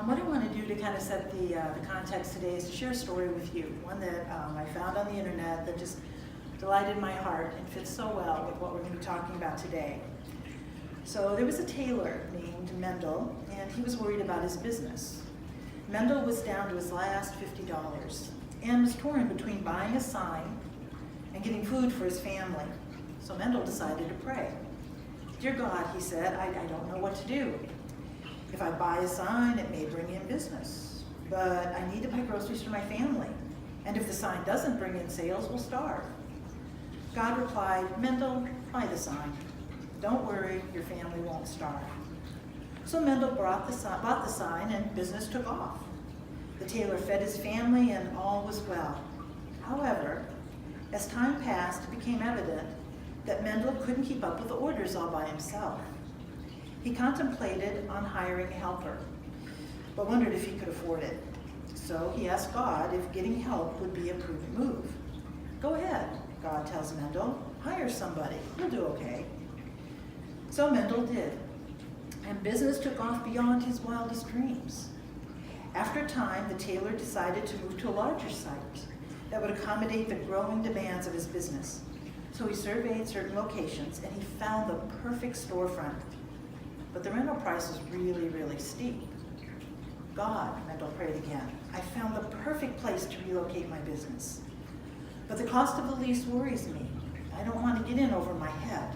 What I want to do to kind of set the context today is to share a story with you, one that I found on the internet that just delighted my heart and fits so well with what we're going to be talking about today. So there was a tailor named Mendel, and he was worried about his business. Mendel was down to his last $50 and was torn between buying a sign and getting food for his family. So Mendel decided to pray. "Dear God," he said, I don't know what to do. If I buy a sign, it may bring in business, but I need to buy groceries for my family. And if the sign doesn't bring in sales, we'll starve. God replied, "Mendel, buy the sign. Don't worry, your family won't starve." So Mendel bought the sign and business took off. The tailor fed his family and all was well. However, as time passed, it became evident that Mendel couldn't keep up with the orders all by himself. He contemplated on hiring a helper, but wondered if he could afford it. So he asked God if getting help would be a prudent move. "Go ahead," God tells Mendel, "hire somebody, you'll do okay." So Mendel did, and business took off beyond his wildest dreams. After a time, the tailor decided to move to a larger site that would accommodate the growing demands of his business. So he surveyed certain locations and he found the perfect storefront. But the rental price was really, really steep. "God," Mendel prayed again, "I found the perfect place to relocate my business. But the cost of the lease worries me. I don't want to get in over my head."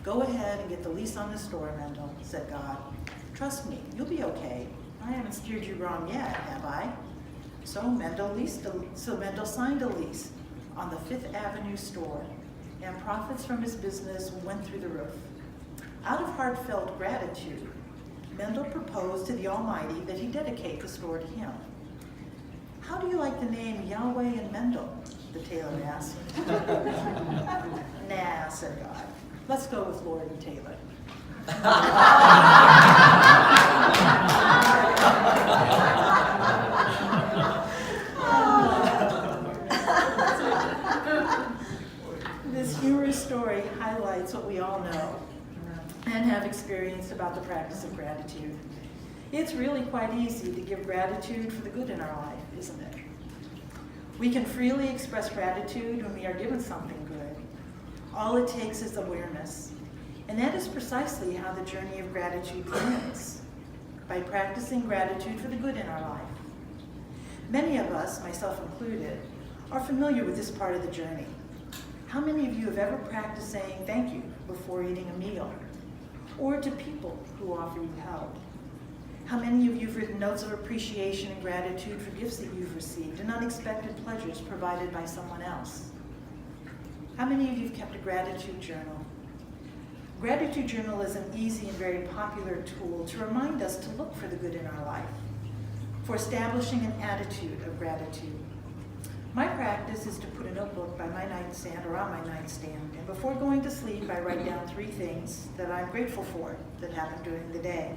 "Go ahead and get the lease on the store, Mendel," said God. "Trust me, you'll be okay. I haven't steered you wrong yet, have I?" So Mendel signed a lease on the Fifth Avenue store, and profits from his business went through the roof. Out of heartfelt gratitude, Mendel proposed to the Almighty that he dedicate the store to him. "How do you like the name Yahweh and Mendel?" the tailor asked. "Nah," said God. "Let's go with Lord and Taylor." This humorous story highlights what we all know and have experienced about the practice of gratitude. It's really quite easy to give gratitude for the good in our life, isn't it? We can freely express gratitude when we are given something good. All it takes is awareness. And that is precisely how the journey of gratitude begins, by practicing gratitude for the good in our life. Many of us, myself included, are familiar with this part of the journey. How many of you have ever practiced saying thank you before eating a meal, or to people who offer you help? How many of you have written notes of appreciation and gratitude for gifts that you've received and unexpected pleasures provided by someone else? How many of you have kept a gratitude journal? Gratitude journal is an easy and very popular tool to remind us to look for the good in our life, for establishing an attitude of gratitude. My practice is to put a notebook by my nightstand or on my nightstand, and before going to sleep, I write down 3 things that I'm grateful for that happened during the day.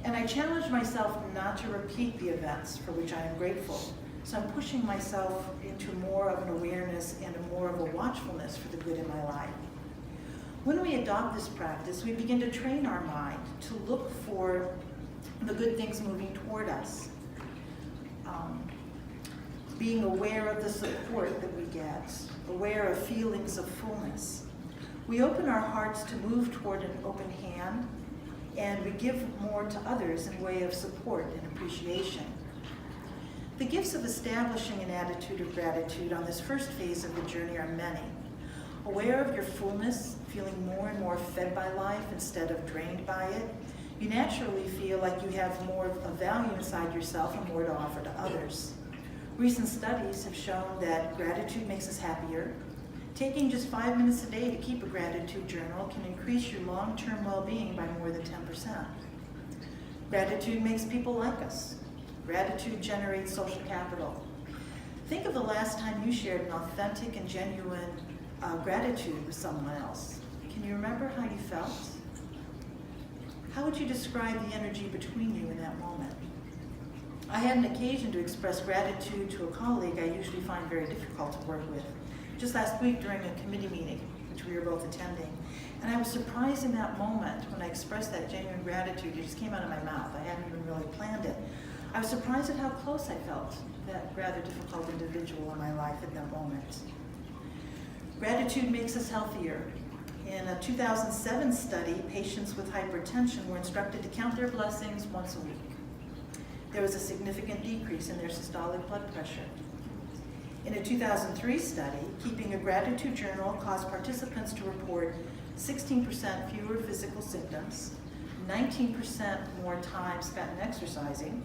And I challenge myself not to repeat the events for which I am grateful, so I'm pushing myself into more of an awareness and more of a watchfulness for the good in my life. When we adopt this practice, we begin to train our mind to look for the good things moving toward us. Being aware of the support that we get, aware of feelings of fullness. We open our hearts to move toward an open hand, and we give more to others in way of support and appreciation. The gifts of establishing an attitude of gratitude on this first phase of the journey are many. Aware of your fullness, feeling more and more fed by life instead of drained by it, you naturally feel like you have more of value inside yourself and more to offer to others. Recent studies have shown that gratitude makes us happier. Taking just 5 minutes a day to keep a gratitude journal can increase your long-term well-being by more than 10%. Gratitude makes people like us. Gratitude generates social capital. Think of the last time you shared an authentic and genuine gratitude with someone else. Can you remember how you felt? How would you describe the energy between you in that moment? I had an occasion to express gratitude to a colleague I usually find very difficult to work with. Just last week during a committee meeting we were both attending. And I was surprised in that moment when I expressed that genuine gratitude. It just came out of my mouth. I hadn't even really planned it. I was surprised at how close I felt to that rather difficult individual in my life at that moment. Gratitude makes us healthier. In a 2007 study, patients with hypertension were instructed to count their blessings once a week. There was a significant decrease in their systolic blood pressure. In a 2003 study, keeping a gratitude journal caused participants to report 16% fewer physical symptoms, 19% more time spent in exercising,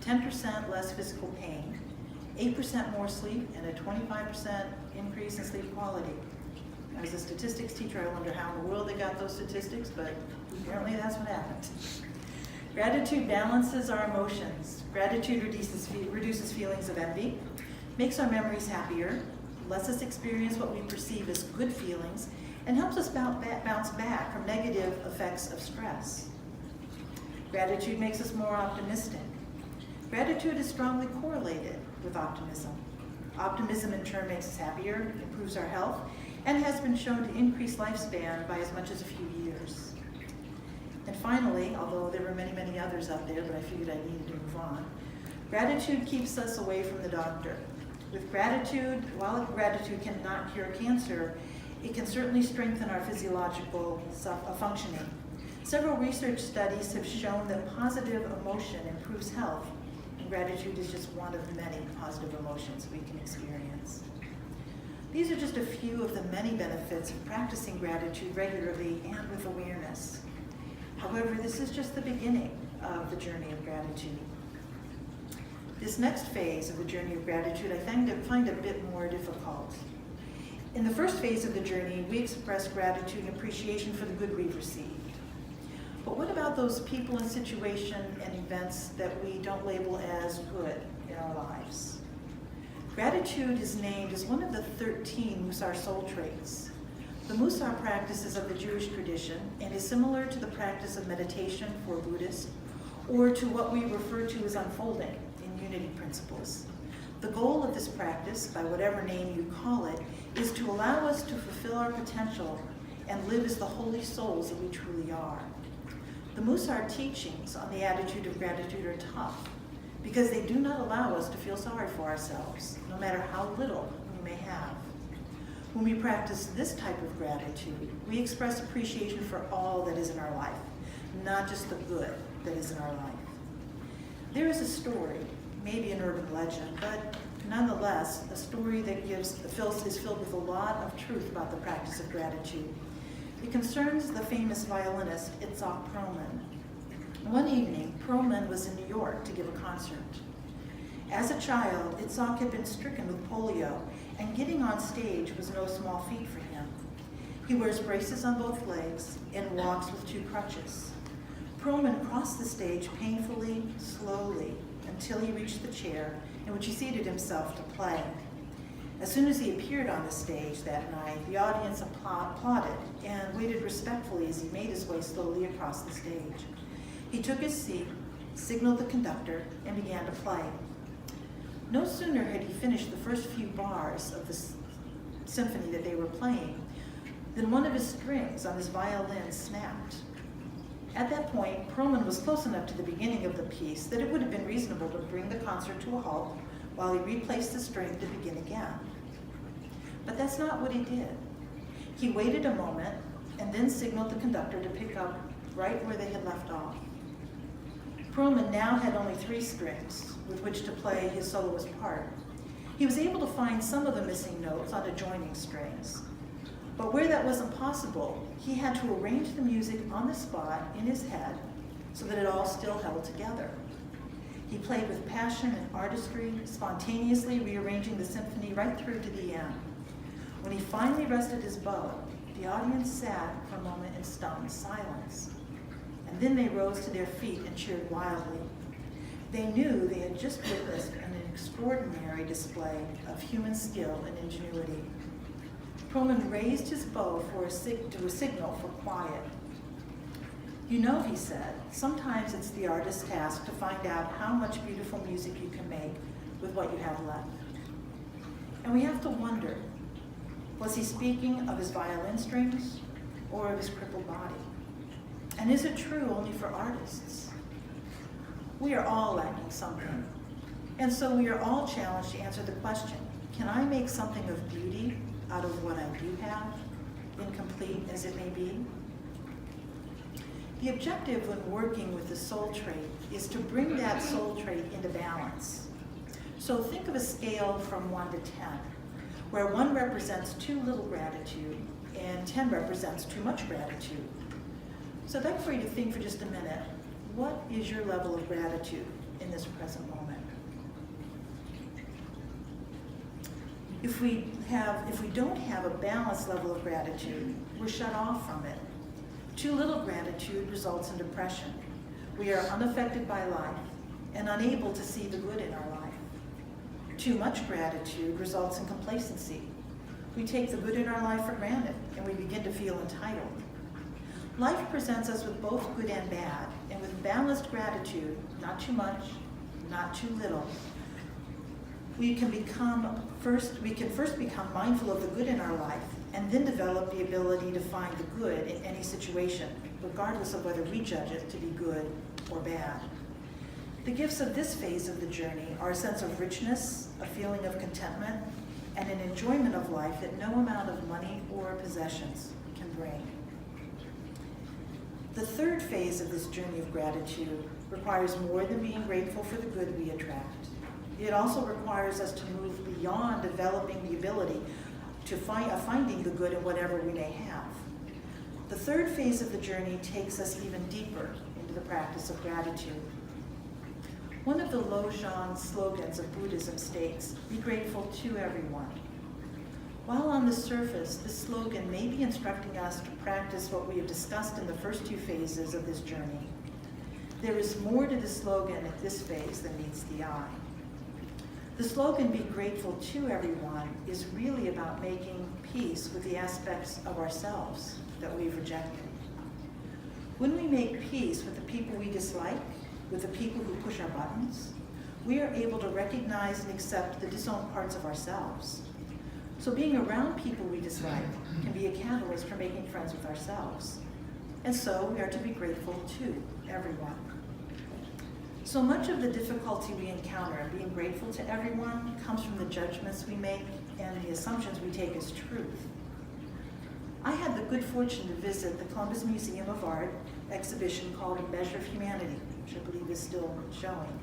10% less physical pain, 8% more sleep, and a 25% increase in sleep quality. As a statistics teacher, I wonder how in the world they got those statistics, but apparently that's what happened. Gratitude balances our emotions. Gratitude reduces feelings of envy, makes our memories happier, lets us experience what we perceive as good feelings, and helps us bounce back from negative effects of stress. Gratitude makes us more optimistic. Gratitude is strongly correlated with optimism. Optimism in turn makes us happier, improves our health, and has been shown to increase lifespan by as much as a few years. And finally, although there were many, many others out there, but I figured I needed to move on, gratitude keeps us away from the doctor. With gratitude, while gratitude cannot cure cancer, it can certainly strengthen our physiological functioning. Several research studies have shown that positive emotion improves health, and gratitude is just one of many positive emotions we can experience. These are just a few of the many benefits of practicing gratitude regularly and with awareness. However, this is just the beginning of the journey of gratitude. This next phase of the journey of gratitude I find a bit more difficult. In the first phase of the journey, we express gratitude and appreciation for the good we've received. But what about those people and situations and events that we don't label as good in our lives? Gratitude is named as one of the 13 Musar soul traits. The Musar practice is of the Jewish tradition and is similar to the practice of meditation for Buddhists, or to what we refer to as unfolding in Unity principles. The goal of this practice, by whatever name you call it, is to allow us to fulfill our potential and live as the holy souls that we truly are. The Musar teachings on the attitude of gratitude are tough, because they do not allow us to feel sorry for ourselves, no matter how little we may have. When we practice this type of gratitude, we express appreciation for all that is in our life, not just the good that is in our life. There is a story, maybe an urban legend, but nonetheless, a story that is filled with a lot of truth about the practice of gratitude. It concerns the famous violinist Itzhak Perlman. One evening, Perlman was in New York to give a concert. As a child, Itzhak had been stricken with polio, and getting on stage was no small feat for him. He wears braces on both legs and walks with 2 crutches. Perlman crossed the stage painfully, slowly, until he reached the chair in which he seated himself to play. As soon as he appeared on the stage that night, the audience applauded and waited respectfully as he made his way slowly across the stage. He took his seat, signaled the conductor, and began to play. No sooner had he finished the first few bars of the symphony that they were playing than one of his strings on his violin snapped. At that point, Perlman was close enough to the beginning of the piece that it would have been reasonable to bring the concert to a halt while he replaced the string to begin again. But that's not what he did. He waited a moment and then signaled the conductor to pick up right where they had left off. Perlman now had only 3 strings with which to play his soloist part. He was able to find some of the missing notes on adjoining strings. But where that wasn't possible, he had to arrange the music on the spot in his head so that it all still held together. He played with passion and artistry, spontaneously rearranging the symphony right through to the end. When he finally rested his bow, the audience sat for a moment in stunned silence. And then they rose to their feet and cheered wildly. They knew they had just witnessed an extraordinary display of human skill and ingenuity. Perlman raised his bow to a signal for quiet. You know, he said, sometimes it's the artist's task to find out how much beautiful music you can make with what you have left. And we have to wonder, Was he speaking of his violin strings or of his crippled body? And is it true only for artists? We are all lacking something. And so we are all challenged to answer the question, can I make something of beauty out of what I do have, incomplete as it may be? The objective when working with the soul trait is to bring that soul trait into balance. So think of a scale from 1 to 10, where 1 represents too little gratitude and 10 represents too much gratitude. So I'd like for you to think for just a minute, what is your level of gratitude in this present moment? If we don't have a balanced level of gratitude, we're shut off from it. Too little gratitude results in depression. We are unaffected by life and unable to see the good in our life. Too much gratitude results in complacency. We take the good in our life for granted and we begin to feel entitled. Life presents us with both good and bad, and with balanced gratitude, not too much, not too little, we can first become mindful of the good in our life and then develop the ability to find the good in any situation, regardless of whether we judge it to be good or bad. The gifts of this phase of the journey are a sense of richness, a feeling of contentment, and an enjoyment of life that no amount of money or possessions can bring. The third phase of this journey of gratitude requires more than being grateful for the good we attract. It also requires us to move beyond developing the ability to finding the good in whatever we may have. The third phase of the journey takes us even deeper into the practice of gratitude. One of the Lojong slogans of Buddhism states, "Be grateful to everyone." While on the surface, this slogan may be instructing us to practice what we have discussed in the first 2 phases of this journey, there is more to the slogan at this phase than meets the eye. The slogan, "Be grateful to everyone," is really about making peace with the aspects of ourselves that we've rejected. When we make peace with the people we dislike, with the people who push our buttons, we are able to recognize and accept the disowned parts of ourselves. So being around people we dislike can be a catalyst for making friends with ourselves. And so we are to be grateful to everyone. So much of the difficulty we encounter in being grateful to everyone comes from the judgments we make and the assumptions we take as truth. I had the good fortune to visit the Columbus Museum of Art exhibition called A Measure of Humanity, which I believe is still showing.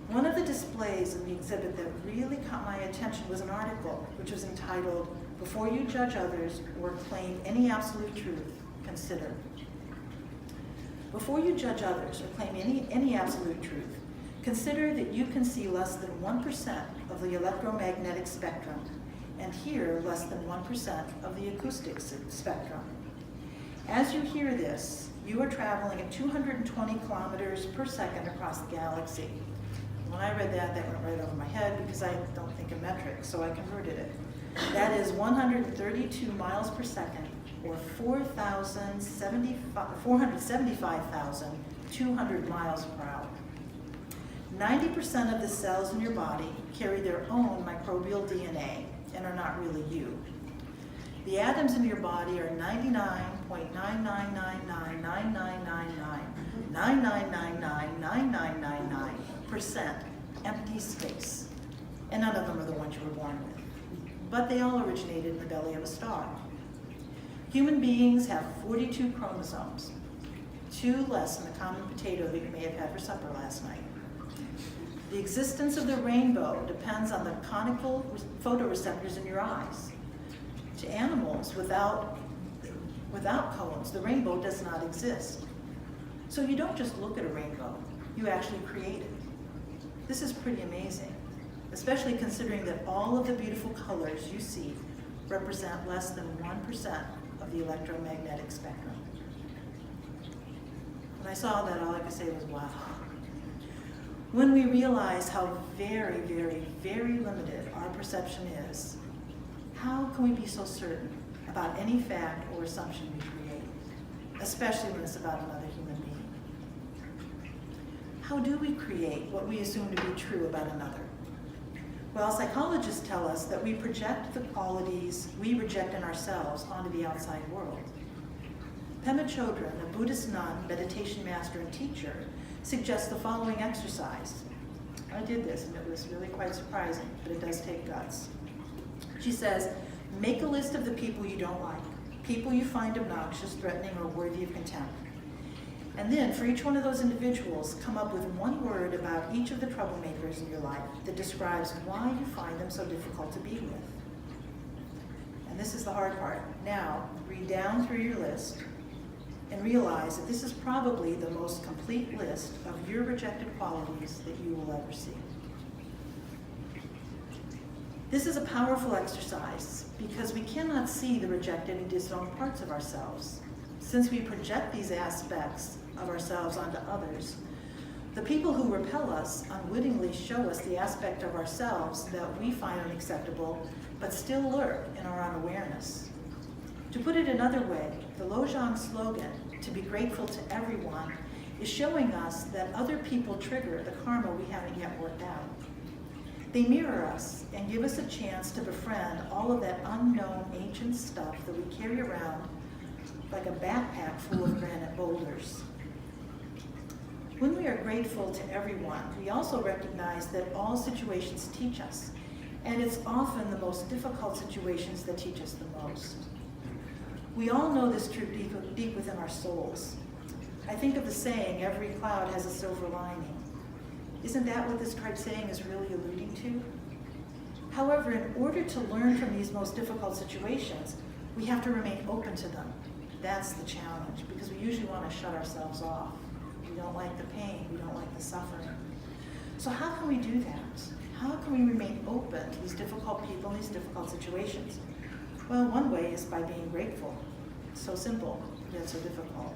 One of the displays in the exhibit that really caught my attention was an article which was entitled, "Before You Judge Others or Claim Any Absolute Truth, Consider." Before you judge others or claim any absolute truth, consider that you can see less than 1% of the electromagnetic spectrum and hear less than 1% of the acoustic spectrum. As you hear this, you are traveling at 220 kilometers per second across the galaxy. When I read that went right over my head because I don't think in metric, so I converted it. That is 132 miles per second, or 475,200 miles per hour. 90% of the cells in your body carry their own microbial DNA and are not really you. The atoms in your body are 99.999999999999% empty space, and none of them are the ones you were born with. But they all originated in the belly of a star. Human beings have 42 chromosomes, 2 less than the common potato that you may have had for supper last night. The existence of the rainbow depends on the conical photoreceptors in your eyes. To animals without cones, the rainbow does not exist. So you don't just look at a rainbow, you actually create it. This is pretty amazing, especially considering that all of the beautiful colors you see represent less than 1% of the electromagnetic spectrum. When I saw that, all I could say was, wow. When we realize how very, very, very limited our perception is, how can we be so certain about any fact or assumption we create, especially when it's about another human being? How do we create what we assume to be true about another? Well, psychologists tell us that we project the qualities we reject in ourselves onto the outside world. Pema Chodron, a Buddhist nun, meditation master, and teacher, suggests the following exercise. I did this, and it was really quite surprising, but it does take guts. She says, make a list of the people you don't like, people you find obnoxious, threatening, or worthy of contempt. And then, for each one of those individuals, come up with one word about each of the troublemakers in your life that describes why you find them so difficult to be with. And this is the hard part. Now, read down through your list and realize that this is probably the most complete list of your rejected qualities that you will ever see. This is a powerful exercise because we cannot see the rejected and disowned parts of ourselves. Since we project these aspects of ourselves onto others, the people who repel us unwittingly show us the aspect of ourselves that we find unacceptable, but still lurk in our unawareness. To put it another way, the Lojong slogan, to be grateful to everyone, is showing us that other people trigger the karma we haven't yet worked out. They mirror us and give us a chance to befriend all of that unknown ancient stuff that we carry around like a backpack full of granite boulders. When we are grateful to everyone, we also recognize that all situations teach us, and it's often the most difficult situations that teach us the most. We all know this truth deep within our souls. I think of the saying, every cloud has a silver lining. Isn't that what this saying is really alluding to? However, in order to learn from these most difficult situations, we have to remain open to them. That's the challenge, because we usually want to shut ourselves off. We don't like the pain, we don't like the suffering. So how can we do that? How can we remain open to these difficult people and these difficult situations? Well, one way is by being grateful. It's so simple, yet so difficult.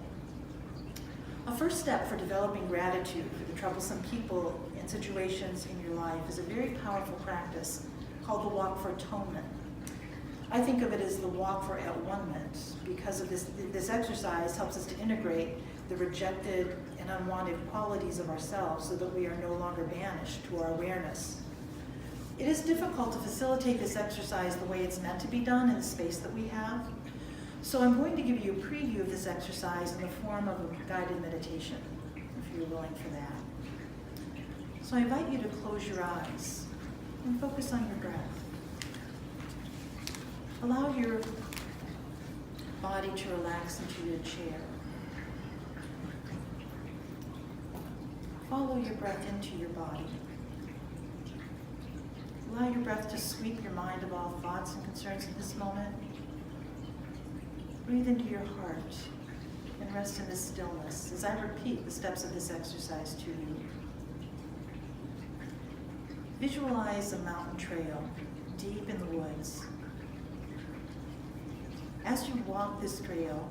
A first step for developing gratitude for the troublesome people and situations in your life is a very powerful practice called the Walk for Atonement. I think of it as the walk for at-one-ment because of this exercise helps us to integrate the rejected and unwanted qualities of ourselves so that we are no longer banished to our awareness. It is difficult to facilitate this exercise the way it's meant to be done in the space that we have. So I'm going to give you a preview of this exercise in the form of a guided meditation, if you're willing for that. So I invite you to close your eyes and focus on your breath. Allow your body to relax into your chair. Follow your breath into your body. Allow your breath to sweep your mind of all thoughts and concerns in this moment. Breathe into your heart and rest in this stillness as I repeat the steps of this exercise to you. Visualize a mountain trail deep in the woods. As you walk this trail,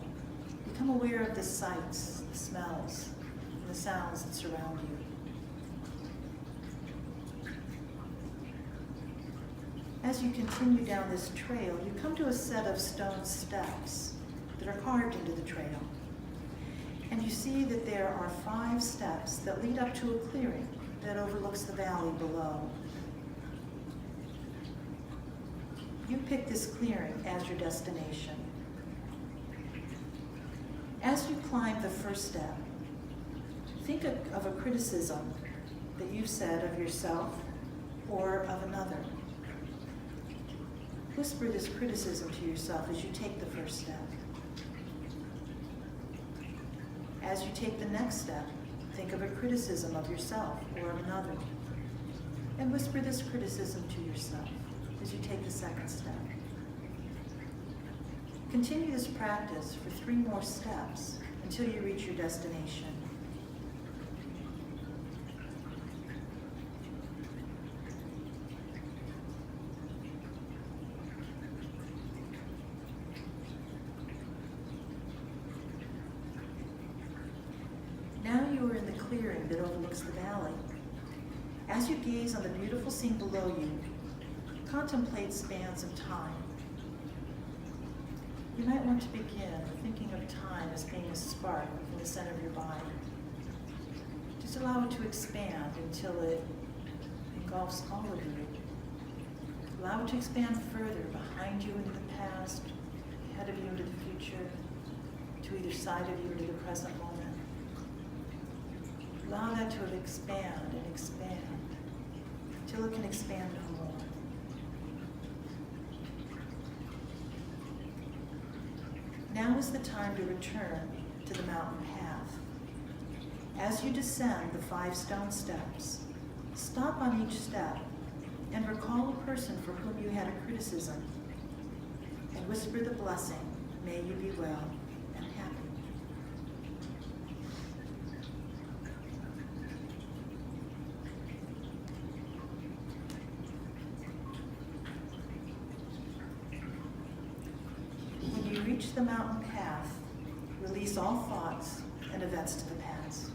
become aware of the sights, the smells, and the sounds that surround you. As you continue down this trail, you come to a set of stone steps that are carved into the trail. And you see that there are 5 steps that lead up to a clearing that overlooks the valley below. You pick this clearing as your destination. As you climb the first step, think of a criticism that you've said of yourself or of another. Whisper this criticism to yourself as you take the first step. As you take the next step, think of a criticism of yourself or of another. And whisper this criticism to yourself as you take the second step. Continue this practice for 3 more steps until you reach your destination. Now you are in the clearing that overlooks the valley. As you gaze on the beautiful scene below you, contemplate spans of time. You might want to begin thinking of time as being a spark in the center of your body. Just allow it to expand until it engulfs all of you. Allow it to expand further behind you into the past, ahead of you into the future, to either side of you into the present moment. Allow that to expand and expand until it can expand no more. Now is the time to return to the mountain path. As you descend the 5 stone steps, stop on each step and recall a person for whom you had a criticism, and whisper the blessing, "May you be well and happy." When you reach the mountain path, release all thoughts and events to the past.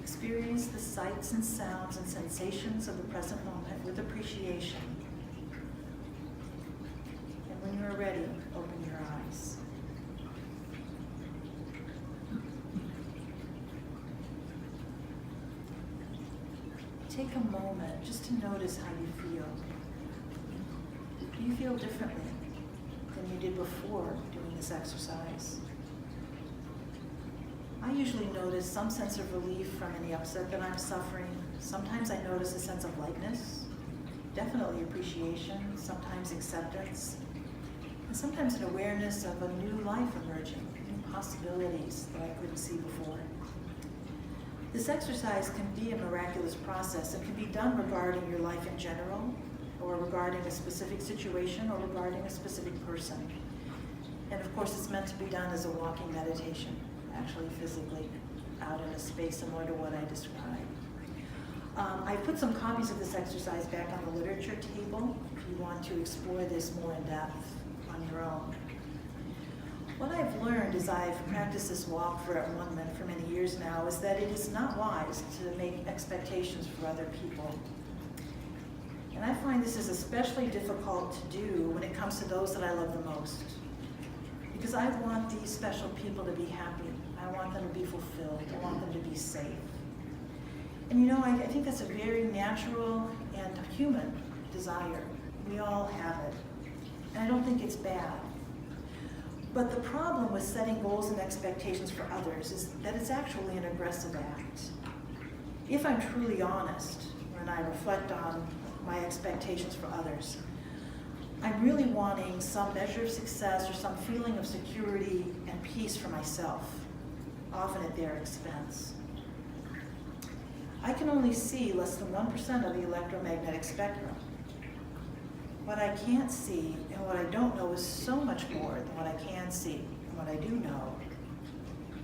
Experience the sights and sounds and sensations of the present moment with appreciation. And when you are ready, open your eyes. Take a moment just to notice how you feel. Do you feel differently than you did before doing this exercise? I usually notice some sense of relief from any upset that I'm suffering. Sometimes I notice a sense of lightness, definitely appreciation, sometimes acceptance, and sometimes an awareness of a new life emerging, new possibilities that I couldn't see before. This exercise can be a miraculous process and can be done regarding your life in general, or regarding a specific situation, or regarding a specific person. And of course, it's meant to be done as a walking meditation, actually physically out in a space similar to what I described. I put some copies of this exercise back on the literature table if you want to explore this more in depth on your own. What I've learned as I've practiced this walk for at one minute for many years now is that it is not wise to make expectations for other people. And I find this is especially difficult to do when it comes to those that I love the most. Because I want these special people to be happy. I want them to be fulfilled. I want them to be safe. And you know, I think that's a very natural and human desire. We all have it. And I don't think it's bad. But the problem with setting goals and expectations for others is that it's actually an aggressive act. If I'm truly honest when I reflect on my expectations for others, I'm really wanting some measure of success or some feeling of security and peace for myself, often at their expense. I can only see less than 1% of the electromagnetic spectrum. What I can't see and what I don't know is so much more than what I can see and what I do know.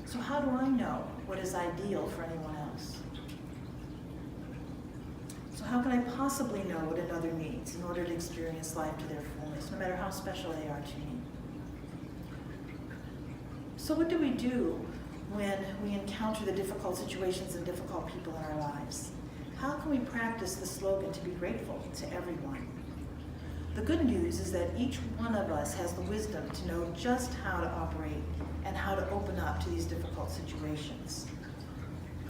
So how do I know what is ideal for anyone else? So how can I possibly know what another needs in order to experience life to their fullness, no matter how special they are to me? So what do we do when we encounter the difficult situations and difficult people in our lives? How can we practice the slogan to be grateful to everyone? The good news is that each one of us has the wisdom to know just how to operate and how to open up to these difficult situations.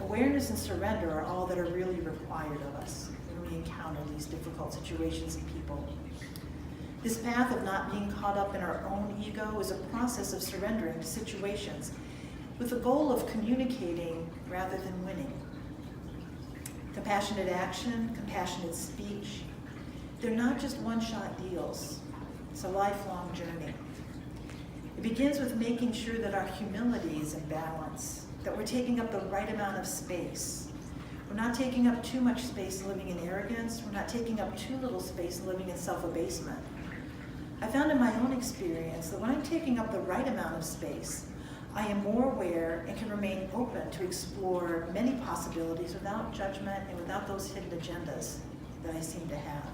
Awareness and surrender are all that are really required of us when we encounter these difficult situations and people. This path of not being caught up in our own ego is a process of surrendering to situations with the goal of communicating rather than winning. Compassionate action, compassionate speech, they're not just one-shot deals. It's a lifelong journey. It begins with making sure that our humility is in balance, that we're taking up the right amount of space. We're not taking up too much space living in arrogance. We're not taking up too little space living in self-abasement. I found in my own experience that when I'm taking up the right amount of space, I am more aware and can remain open to explore many possibilities without judgment and without those hidden agendas that I seem to have.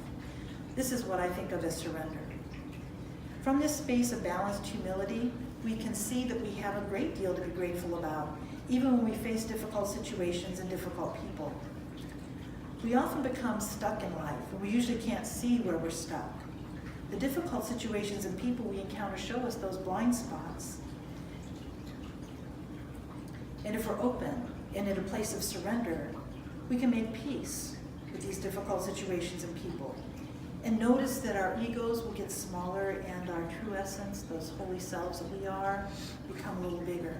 This is what I think of as surrender. From this space of balanced humility, we can see that we have a great deal to be grateful about, even when we face difficult situations and difficult people. We often become stuck in life, and we usually can't see where we're stuck. The difficult situations and people we encounter show us those blind spots. And if we're open and in a place of surrender, we can make peace with these difficult situations and people. And notice that our egos will get smaller and our true essence, those holy selves that we are, become a little bigger.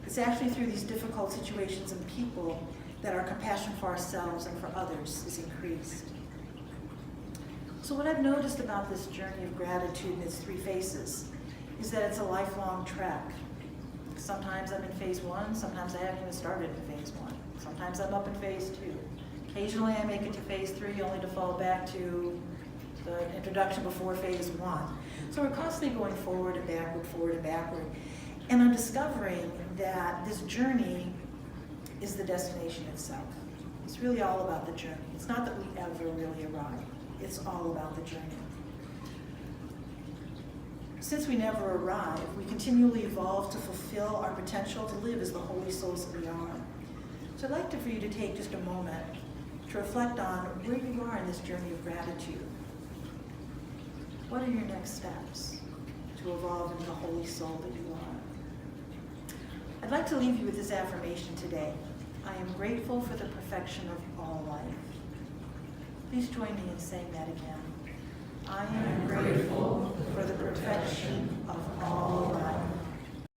It's actually through these difficult situations and people that our compassion for ourselves and for others is increased. So what I've noticed about this journey of gratitude and its three phases is that it's a lifelong trek. Sometimes I'm in phase 1, sometimes I haven't even started in phase 1. Sometimes I'm up in phase 2. Occasionally I make it to phase 3 only to fall back to the introduction before phase 1. So we're constantly going forward and backward. And I'm discovering that this journey is the destination itself. It's really all about the journey. It's not that we ever really arrive. It's all about the journey. Since we never arrive, we continually evolve to fulfill our potential to live as the holy souls that we are. So I'd like for you to take just a moment to reflect on where you are in this journey of gratitude. What are your next steps to evolve into the holy soul that you are? I'd like to leave you with this affirmation today. I am grateful for the perfection of all life. Please join me in saying that again. I am grateful for the perfection